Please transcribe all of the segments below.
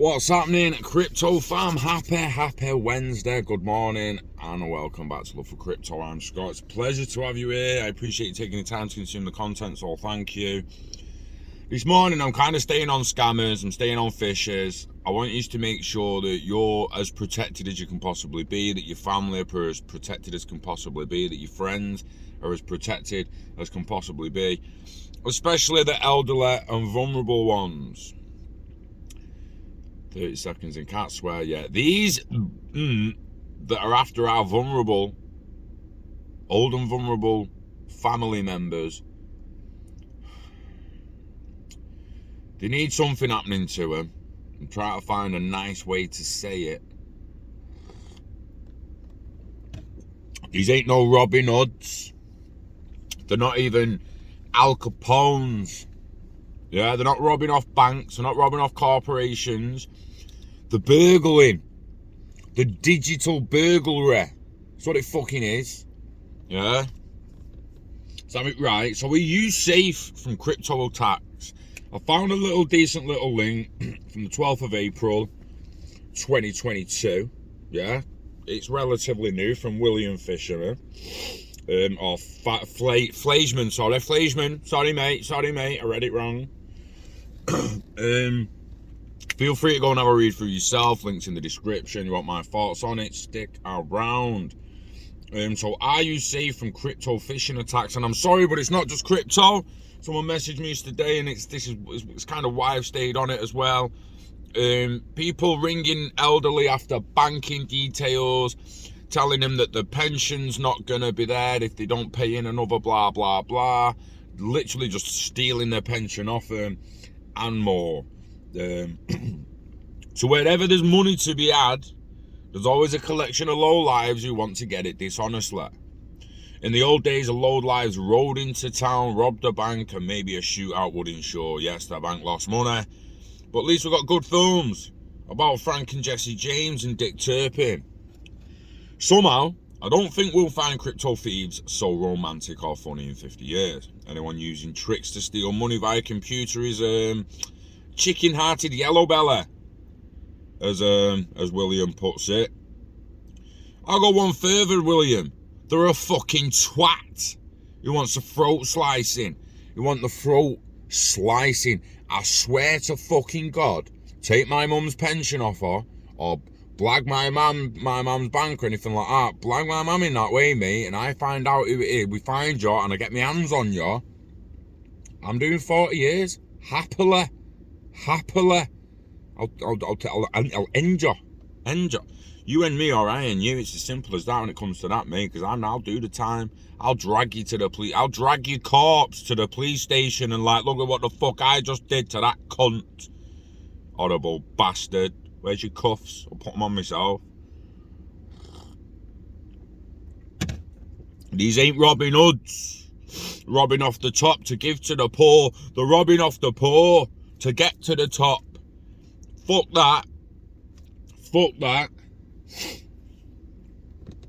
What's happening, crypto fam? Happy Wednesday. Good morning and welcome back to Love for Crypto. I'm Scott. It's a pleasure to have you here. I appreciate you taking the time to consume the content, so thank you. This morning I'm kind of staying on scammers, I'm staying on phishers. I want you to make sure that you're as protected as you can possibly be, that your family are as protected as can possibly be, that your friends are as protected as can possibly be, especially the elderly and vulnerable ones. 30 seconds and can't swear yet. These that are after our vulnerable, old and vulnerable family members, they need something happening to them. I'm trying to find a nice way to say it. These ain't no Robin Hoods. They're not even Al Capones. Yeah, they're not robbing off banks. They're not robbing off corporations. The burgling, the digital burglary, that's what it fucking is. Yeah, is that right? So we use safe from crypto attacks. I found a little decent little link from the 12th of April 2022. Yeah, it's relatively new, from William Fisherman or Fleischman. Sorry mate, I read it wrong. Feel free to go and have a read for yourself. Links in the description. You want my thoughts on it, stick around. So are you safe from crypto phishing attacks? And I'm sorry, but it's not just crypto. Someone messaged me today, and it's kind of why I've stayed on it as well. People ringing elderly after banking details, telling them that the pension's not gonna be there if they don't pay in another blah blah blah. Literally just stealing their pension off them and more. So wherever there's money to be had, there's always a collection of lowlives who want to get it dishonestly. In the old days, the lowlives rode into town, robbed a bank, and maybe a shootout would ensure. Yes, the bank lost money, but at least we got good films about Frank and Jesse James and Dick Turpin. Somehow, I don't think we'll find crypto thieves so romantic or funny in 50 years. Anyone using tricks to steal money via computer is chickenhearted yellowbelly, as William puts it. I'll go one further, William. They're a fucking twat who wants a throat slicing. You want the throat slicing. I swear to fucking God, take my mum's pension off her, or blag my mum's bank or anything like that. Blag my mum in that way, mate, and I find out who it is. We find you and I get my hands on you. I'm doing 40 years happily. I'll end you. You and me, or I and you. It's as simple as that when it comes to that, mate. Because I'll do the time. I'll drag you to the police. I'll drag your corpse to the police station and look at what the fuck I just did to that cunt. Horrible bastard. Where's your cuffs? I'll put them on myself. These ain't Robin Hoods. Robbing off the top to give to the poor. They're robbing off the poor to get to the top. Fuck that.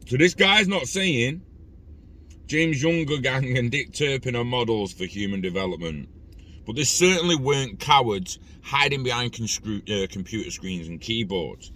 So this guy's not saying James Younger gang and Dick Turpin are models for human development, but they certainly weren't cowards hiding behind computer screens and keyboards.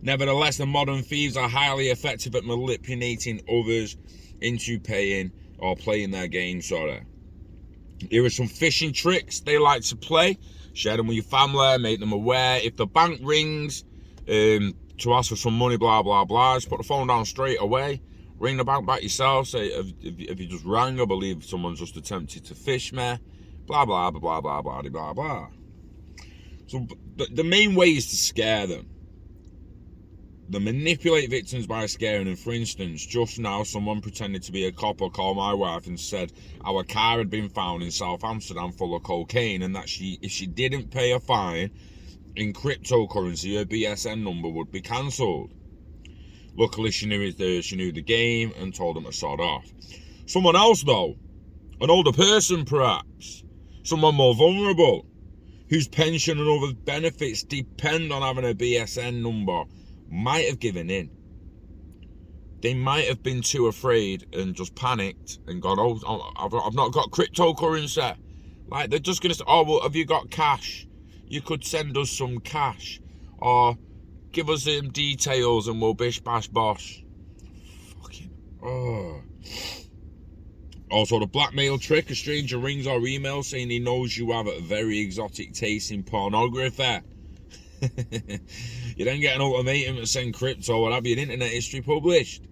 Nevertheless, the modern thieves are highly effective at manipulating others into paying or playing their game. Here are some phishing tricks they like to play. Share them with your family, make them aware. If the bank rings to ask for some money, blah, blah, blah, just put the phone down straight away. Ring the bank back yourself. Say, if you just rang, I believe someone's just attempted to fish me. Blah, blah, blah, blah, blah, blah, blah, blah. So the main way is to scare them. They manipulate victims by scaring them. For instance, just now someone pretended to be a cop called my wife and said our car had been found in South Amsterdam full of cocaine, and that if she didn't pay a fine in cryptocurrency, her BSN number would be cancelled. Luckily, she knew the game and told them to sod off. Someone else though, an older person perhaps, someone more vulnerable, whose pension and other benefits depend on having a BSN number, might have given in. They might have been too afraid and just panicked and gone, oh, I've not got cryptocurrency. Like, they're just going to say, oh, well, have you got cash? You could send us some cash. or give us some details and we'll bish bash bosh. Fucking, oh. Also, the blackmail trick: a stranger rings or emails saying he knows you have a very exotic taste in pornography. You then get an ultimatum to send crypto or have your internet history published.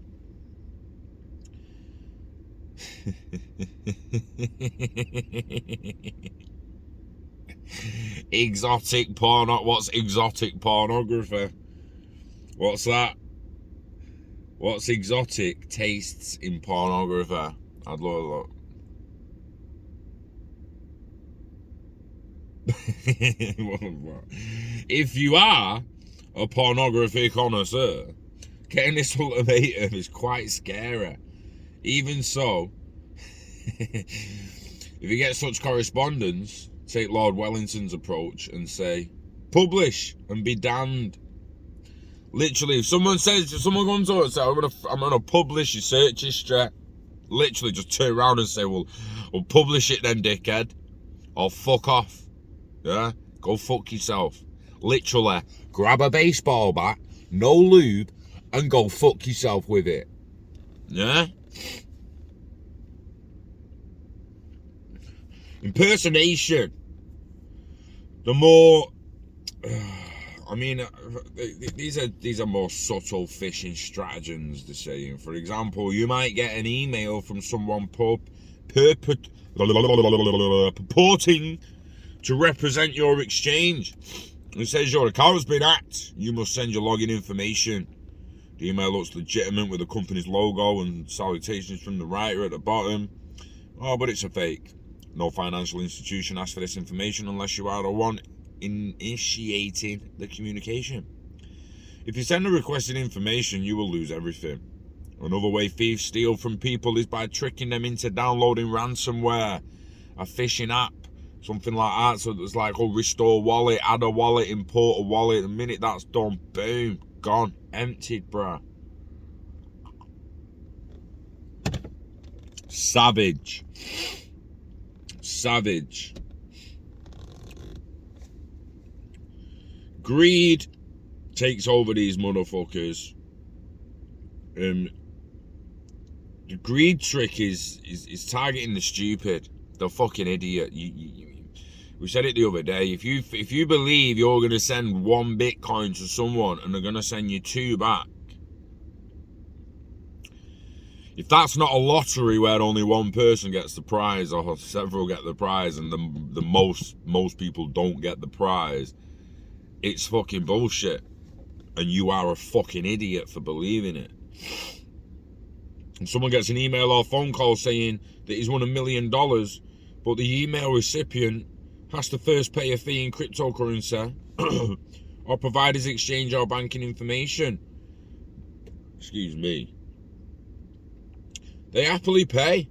Exotic porn. What's exotic pornography? What's that? What's exotic tastes in pornography? I'd love a look. If you are a pornography connoisseur, getting this ultimatum is quite scary. Even so, if you get such correspondence, take Lord Wellington's approach and say, publish and be damned. Literally, if someone comes over and says, I'm gonna publish your search history, literally just turn around and say, well publish it then, dickhead, or fuck off. Yeah, go fuck yourself. Literally, grab a baseball bat, no lube, and go fuck yourself with it. Yeah. Impersonation. The more, I mean, these are more subtle phishing stratagems. They're saying, for example, you might get an email from someone purporting to represent your exchange. It says your account's been hacked. You must send your login information. The email looks legitimate with the company's logo and salutations from the writer at the bottom. Oh, but it's a fake. No financial institution asks for this information unless you are the one initiating the communication. If you send the requested information, you will lose everything. Another way thieves steal from people is by tricking them into downloading ransomware, a phishing app, something like that. So it's like, oh, restore wallet, add a wallet, import a wallet. The minute that's done, boom, gone, emptied, bruh. Savage. Greed takes over these motherfuckers. The greed trick is targeting the stupid, the fucking idiot. We said it the other day. If you believe you're gonna send one Bitcoin to someone and they're gonna send you 2 back, if that's not a lottery where only one person gets the prize or several get the prize and the most people don't get the prize, it's fucking bullshit. And you are a fucking idiot for believing it. And someone gets an email or phone call saying that he's won $1 million, but the email recipient has to first pay a fee in cryptocurrency or provide his exchange or banking information. Excuse me. They happily pay.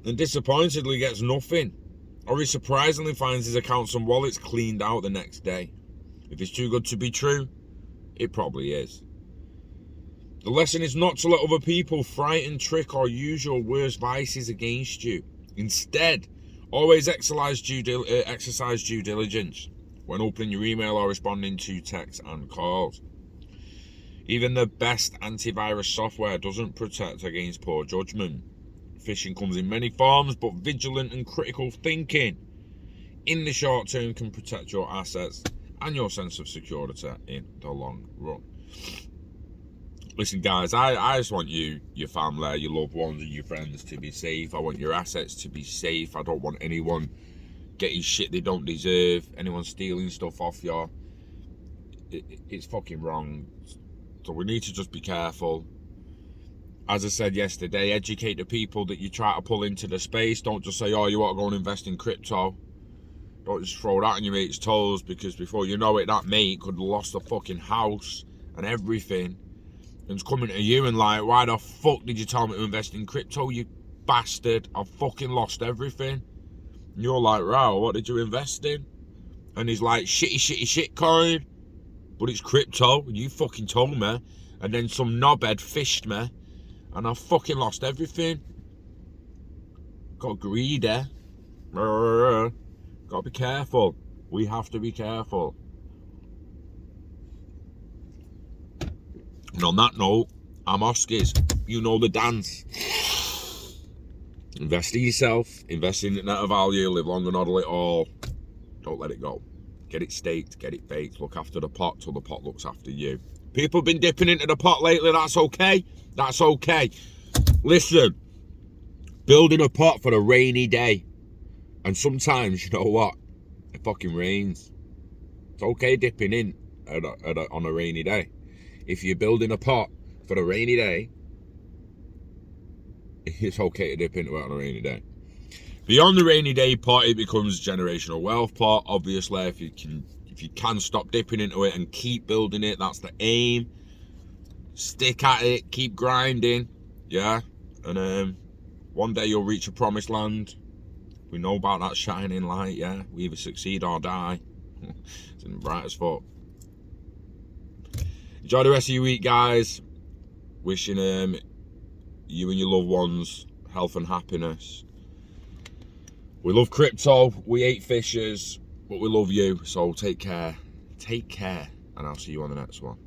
And disappointedly gets nothing. Or he surprisingly finds his accounts and wallets cleaned out the next day. If it's too good to be true, it probably is. The lesson is not to let other people frighten, trick, or use your worst vices against you. Instead, always exercise due diligence when opening your email or responding to texts and calls. Even the best antivirus software doesn't protect against poor judgment. Phishing comes in many forms, but vigilant and critical thinking in the short term can protect your assets and your sense of security in the long run. Listen, guys, I just want you, your family, your loved ones, and your friends to be safe. I want your assets to be safe. I don't want anyone getting shit they don't deserve, anyone stealing stuff off you. It's fucking wrong. So we need to just be careful. As I said yesterday, educate the people that you try to pull into the space. Don't just say, oh, you want to go and invest in crypto. Don't just throw that on your mate's toes, because before you know it, that mate could have lost a fucking house and everything. And it's coming to you and like, why the fuck did you tell me to invest in crypto, you bastard? I've fucking lost everything. And you're like, wow, what did you invest in? And he's like, shit coin. But it's crypto, and you fucking told me. And then some knobhead fished me, and I fucking lost everything. Got greedy. Gotta be careful. We have to be careful. And on that note, I'm Oskis. You know the dance. Invest in yourself, invest in net of value, live long and hodl it all. Don't let it go. Get it staked, get it baked, look after the pot till the pot looks after you. People have been dipping into the pot lately, that's okay. That's okay. Listen, building a pot for a rainy day. And sometimes, you know what? It fucking rains. It's okay dipping in on a rainy day. If you're building a pot for a rainy day, it's okay to dip into it on a rainy day. Beyond the rainy day pot, it becomes generational wealth pot. Obviously, if you can stop dipping into it and keep building it, that's the aim. Stick at it, keep grinding, yeah. And one day you'll reach a promised land. We know about that shining light, yeah. We either succeed or die. It's bright as fuck. Enjoy the rest of your week, guys. Wishing you and your loved ones health and happiness. We love crypto, we hate fishers, but we love you, so take care, and I'll see you on the next one.